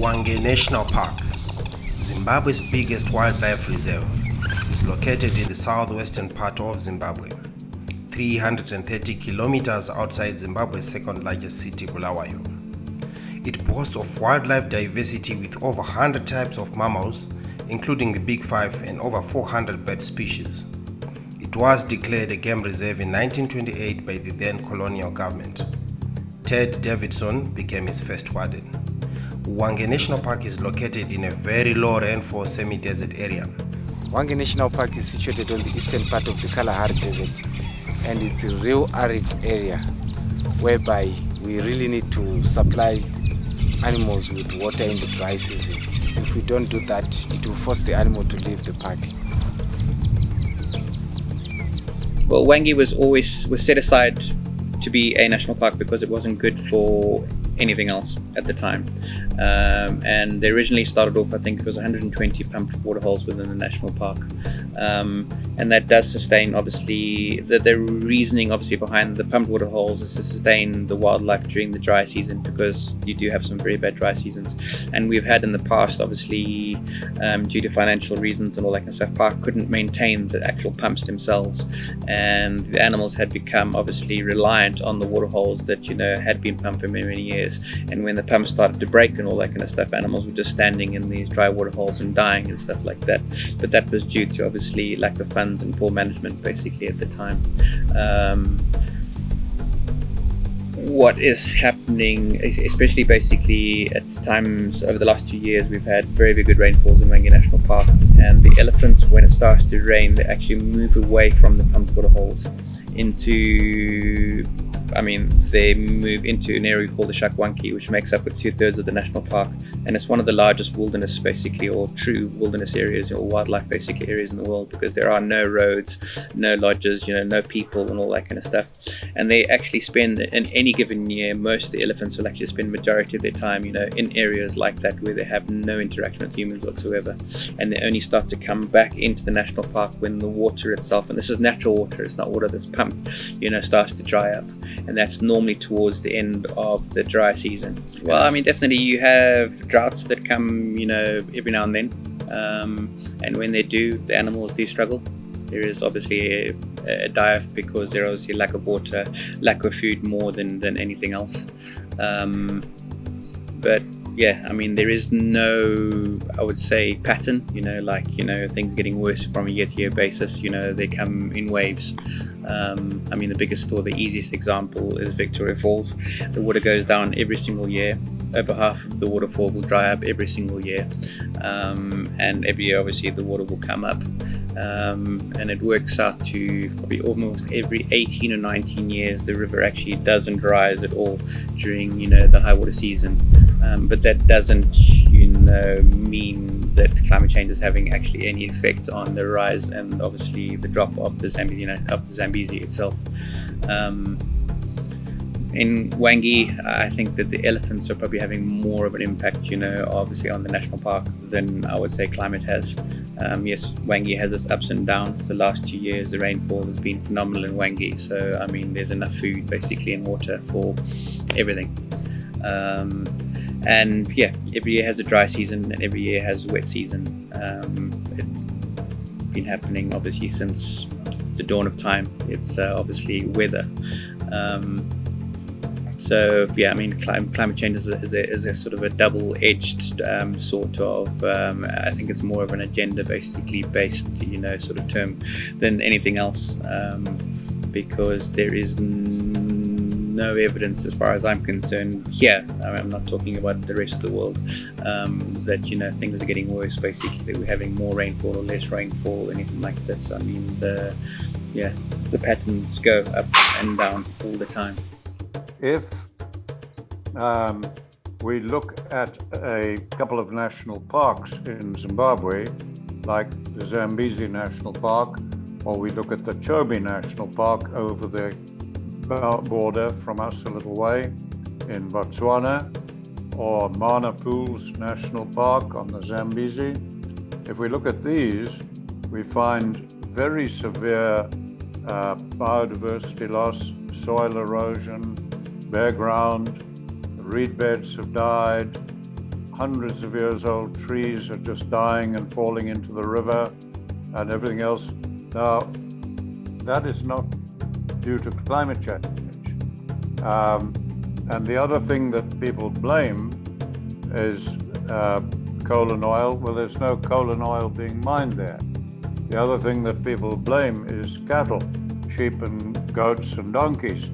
Hwange National Park, Zimbabwe's biggest wildlife reserve, is located in the southwestern part of Zimbabwe, 330 kilometers outside Zimbabwe's second largest city, Bulawayo. It boasts of wildlife diversity with over 100 types of mammals, including the Big Five, and over 400 bird species. It was declared a game reserve in 1928 by the then colonial government. Ted Davidson became its first warden. Hwange National Park is located in a very low rainfall semi-desert area. Hwange National Park is situated on the eastern part of the Kalahari Desert, and it's a real arid area whereby we really need to supply animals with water in the dry season. If we don't do that, it will force the animal to leave the park. Well, Hwange was set aside to be a national park because it wasn't good for anything else at the time. And they originally started off, I think it was 120 pumped water holes within the national park. And that does sustain, obviously, the reasoning obviously behind the pumped water holes is to sustain the wildlife during the dry season, because you do have some very bad dry seasons. And we've had in the past, obviously, due to financial reasons and all that kind of stuff, park couldn't maintain the actual pumps themselves, and the animals had become obviously reliant on the water holes that had been pumped for many, many years. And when the pumps started to break and all that kind of stuff, animals were just standing in these dry water holes and dying and stuff like that. But that was due to obviously lack of funds and poor management basically at the time. What is happening, especially basically at times over the last 2 years, we've had very, very good rainfalls in Hwange National Park, and the elephants, when it starts to rain, they actually move away from the pumped water holes they move into an area called the Shakwanki, which makes up with 2/3 of the national park, and it's one of the largest wilderness basically, or true wilderness areas, or wildlife basically areas in the world, because there are no roads, no lodges, no people and all that kind of stuff. And they actually spend, in any given year, most of the elephants will actually spend majority of their time in areas like that where they have no interaction with humans whatsoever, and they only start to come back into the national park when the water itself, and this is natural water, it's not water that's pumped, starts to dry up, and that's normally towards the end of the dry season. Well, definitely you have droughts that come, every now and then, and when they do, the animals do struggle. There is obviously a die-off because there is obviously lack of water, lack of food more than anything else. But yeah, there is no, I would say, pattern, things getting worse from a year-to-year basis. They come in waves. The biggest or the easiest example is Victoria Falls. The water goes down every single year. Over half of the waterfall will dry up every single year. And every year, obviously, the water will come up. And it works out to probably almost every 18 or 19 years the river actually doesn't rise at all during the high water season. But that doesn't mean that climate change is having actually any effect on the rise and obviously the drop of the Zambezi itself. In Hwange, I think that the elephants are probably having more of an impact, obviously on the national park than I would say climate has. Yes, Hwange has its ups and downs. The last 2 years, the rainfall has been phenomenal in Hwange. So, there's enough food basically and water for everything. And yeah, every year has a dry season and every year has a wet season. It's been happening obviously since the dawn of time. It's obviously weather. So yeah, climate change is a sort of a double-edged sort of. I think it's more of an agenda basically based, sort of term than anything else, because there is no evidence, as far as I'm concerned, here. I'm not talking about the rest of the world, that things are getting worse. Basically, that we're having more rainfall or less rainfall, anything like this. The patterns go up and down all the time. If we look at a couple of national parks in Zimbabwe, like the Zambezi National Park, or we look at the Chobe National Park over the border from us a little way in Botswana, or Mana Pools National Park on the Zambezi, if we look at these, we find very severe biodiversity loss, soil erosion, bare ground, the reed beds have died, hundreds of years old trees are just dying and falling into the river and everything else. Now, that is not due to climate change. And the other thing that people blame is coal and oil. Well, there's no coal and oil being mined there. The other thing that people blame is cattle, sheep and goats and donkeys.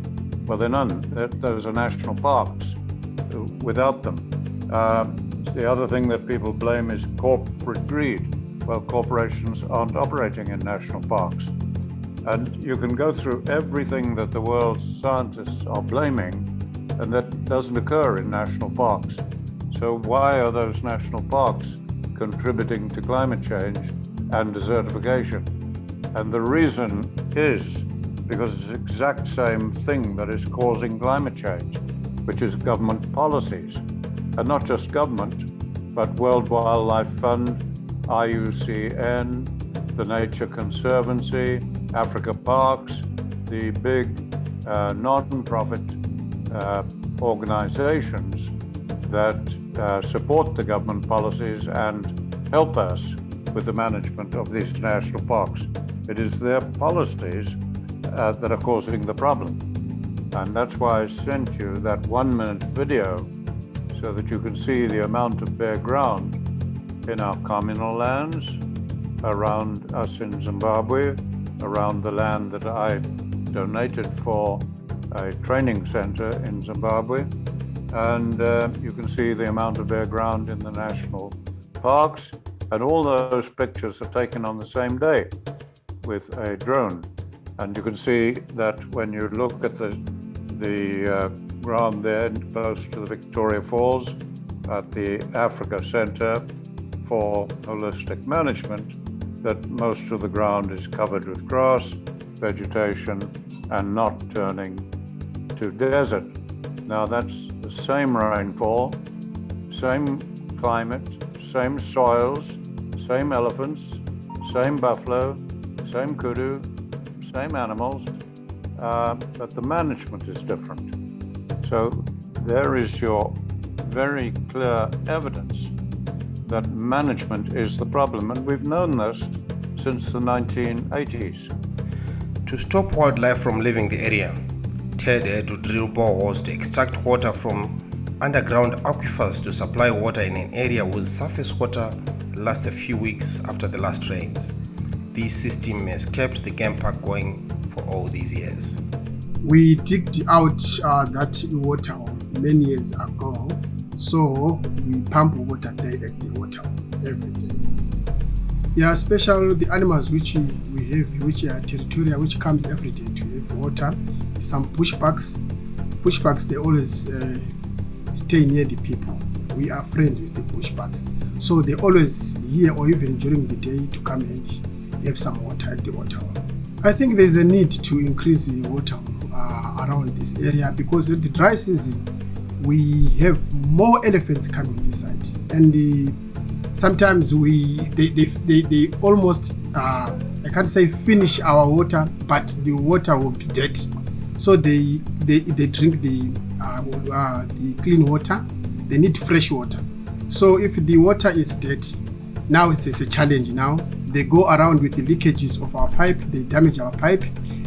Well, they're none. Those are national parks without them. The other thing that people blame is corporate greed. Well, corporations aren't operating in national parks. And you can go through everything that the world's scientists are blaming, and that doesn't occur in national parks. So why are those national parks contributing to climate change and desertification? And the reason is because it's the exact same thing that is causing climate change, which is government policies. And not just government, but World Wildlife Fund, IUCN, the Nature Conservancy, Africa Parks, the big non-profit organizations that support the government policies and help us with the management of these national parks. It is their policies that are causing the problem. And that's why I sent you that 1-minute video so that you can see the amount of bare ground in our communal lands, around us in Zimbabwe, around the land that I donated for a training center in Zimbabwe. And you can see the amount of bare ground in the national parks. And all those pictures are taken on the same day with a drone. And you can see that when you look at the ground there close to the Victoria Falls at the Africa Center for Holistic Management, that most of the ground is covered with grass, vegetation, and not turning to desert. Now that's the same rainfall, same climate, same soils, same elephants, same buffalo, same kudu, same animals, but the management is different. So there is your very clear evidence that management is the problem, and we've known this since the 1980s. To stop wildlife from leaving the area, Ted had to drill boreholes to extract water from underground aquifers to supply water in an area whose surface water lasts a few weeks after the last rains. This system has kept the game park going for all these years. We digged out that water many years ago, so we pump water there at the water every day. Yeah, especially the animals which we have, which are territorial, which comes every day to have water. Some pushbacks. Pushbacks, they always stay near the people. We are friends with the pushbacks. So they always here or even during the day to come and have some water at the water. I think there's a need to increase the water around this area because at the dry season, we have more elephants coming this side. And sometimes they almost, I can't say finish our water, but the water will be dead. So they drink the clean water. They need fresh water. So if the water is dead, now it is a challenge now. They go around with the leakages of our pipe, they damage our pipe,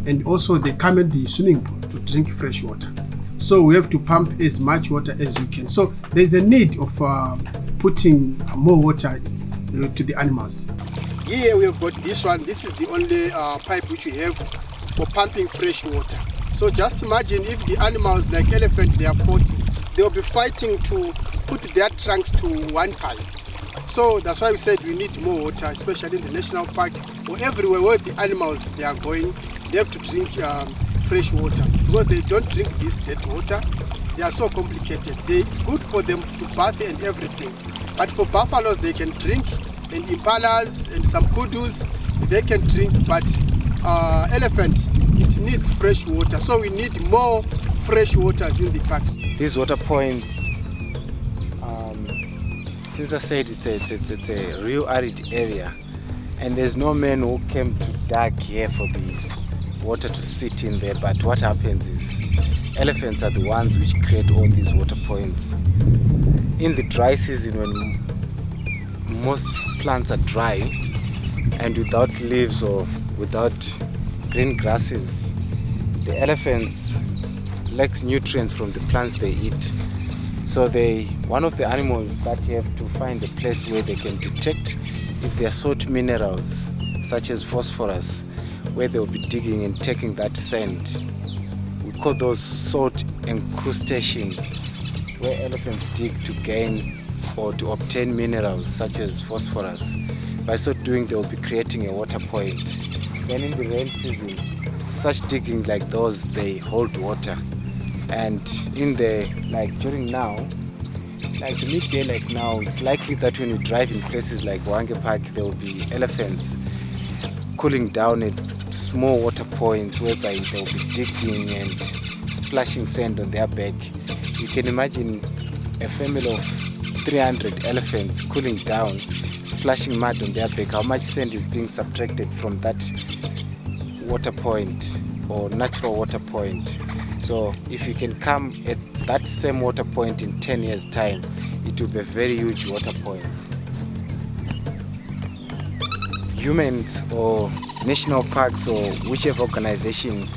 and also they come at the swimming pool to drink fresh water. So we have to pump as much water as we can. So there's a need of putting more water to the animals. Here we have got this one. This is the only pipe which we have for pumping fresh water. So just imagine if the animals like elephant, they are 40, they will be fighting to put their trunks to one pipe. So that's why we said we need more water, especially in the national park or everywhere where the animals they are going, they have to drink fresh water because they don't drink this dead water. They are so complicated. It's good for them to bath and everything, but for buffaloes they can drink, and impalas and some kudus they can drink, but elephant it needs fresh water. So we need more fresh waters in the parks. This water point, since I said it's a real arid area, and there's no man who came to dig here for the water to sit in there. But what happens is elephants are the ones which create all these water points, in the dry season, when most plants are dry and without leaves or without green grasses, the elephants lack nutrients from the plants they eat. So one of the animals that you have to find a place where they can detect if there are salt minerals such as phosphorus, where they'll be digging and taking that sand. We call those salt incrustations, where elephants dig to gain or to obtain minerals such as phosphorus. By so doing, they'll be creating a water point. Then in the rain season, such digging like those, they hold water. And during now, like the midday like now, it's likely that when you drive in places like Hwange Park, there will be elephants cooling down at small water points whereby they'll be digging and splashing sand on their back. You can imagine a family of 300 elephants cooling down, splashing mud on their back. How much sand is being subtracted from that water point or natural water point? So if you can come at that same water point in 10 years' time, it will be a very huge water point. Humans or national parks or whichever organization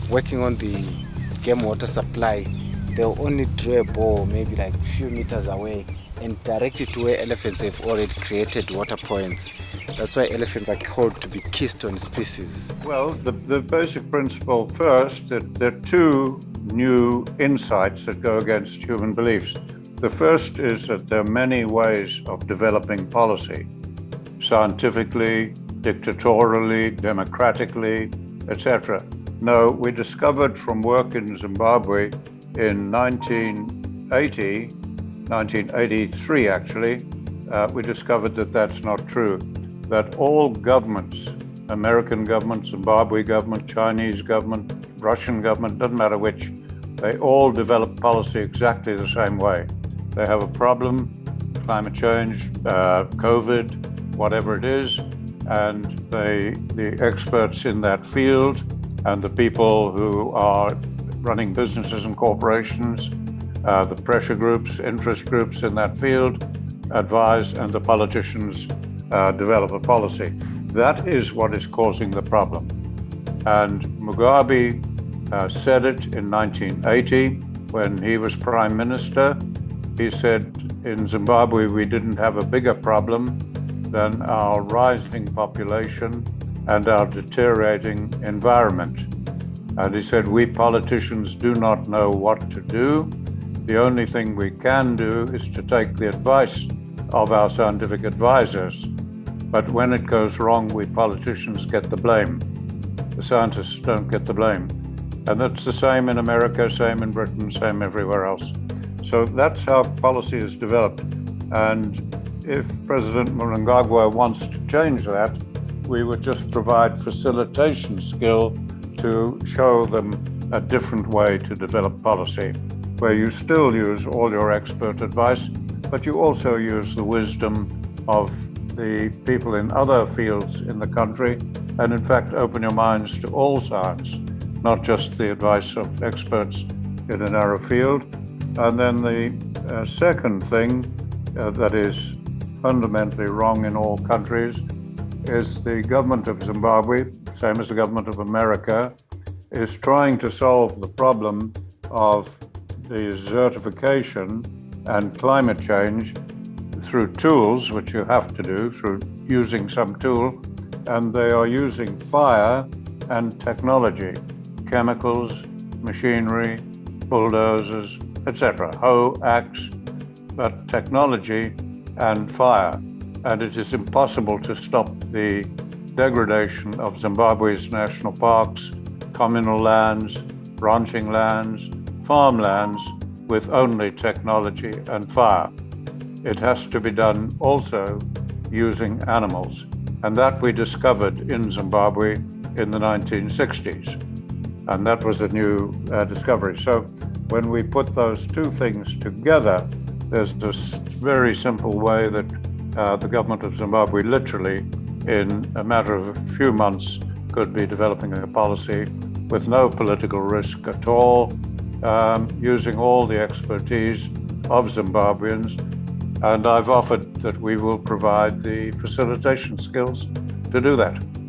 working on the game water supply, they'll only draw a ball maybe like a few meters away and direct it to where elephants have already created water points. That's why elephants are called to be keystone species. Well, the basic principle first, that there are two new insights that go against human beliefs. The first is that there are many ways of developing policy, scientifically, dictatorially, democratically, etc. No, we discovered from work in Zimbabwe in 1983 actually, we discovered that that's not true. That all governments, American government, Zimbabwe government, Chinese government, Russian government, doesn't matter which, they all develop policy exactly the same way. They have a problem, climate change, COVID, whatever it is, and the experts in that field and the people who are running businesses and corporations, the pressure groups, interest groups in that field advise, and the politicians develop a policy. That is what is causing the problem. And Mugabe said it in 1980 when he was prime minister. He said in Zimbabwe we didn't have a bigger problem than our rising population and our deteriorating environment. And he said, we politicians do not know what to do. The only thing we can do is to take the advice of our scientific advisors. But when it goes wrong, we politicians get the blame. The scientists don't get the blame. And that's the same in America, same in Britain, same everywhere else. So that's how policy is developed. And if President Mnangagwa wants to change that, we would just provide facilitation skill to show them a different way to develop policy, where you still use all your expert advice, but you also use the wisdom of the people in other fields in the country, and in fact open your minds to all science, not just the advice of experts in a narrow field. And then the second thing that is fundamentally wrong in all countries is the government of Zimbabwe, same as the government of America, is trying to solve the problem of the desertification and climate change through tools, which you have to do through using some tool, and they are using fire and technology, chemicals, machinery, bulldozers, etc., hoe, axe, but technology and fire. And it is impossible to stop the degradation of Zimbabwe's national parks, communal lands, ranching lands, farmlands with only technology and fire. It has to be done also using animals. And that we discovered in Zimbabwe in the 1960s. And that was a new discovery. So when we put those two things together, there's this very simple way that the government of Zimbabwe literally, in a matter of a few months, could be developing a policy with no political risk at all, using all the expertise of Zimbabweans, and I've offered that we will provide the facilitation skills to do that.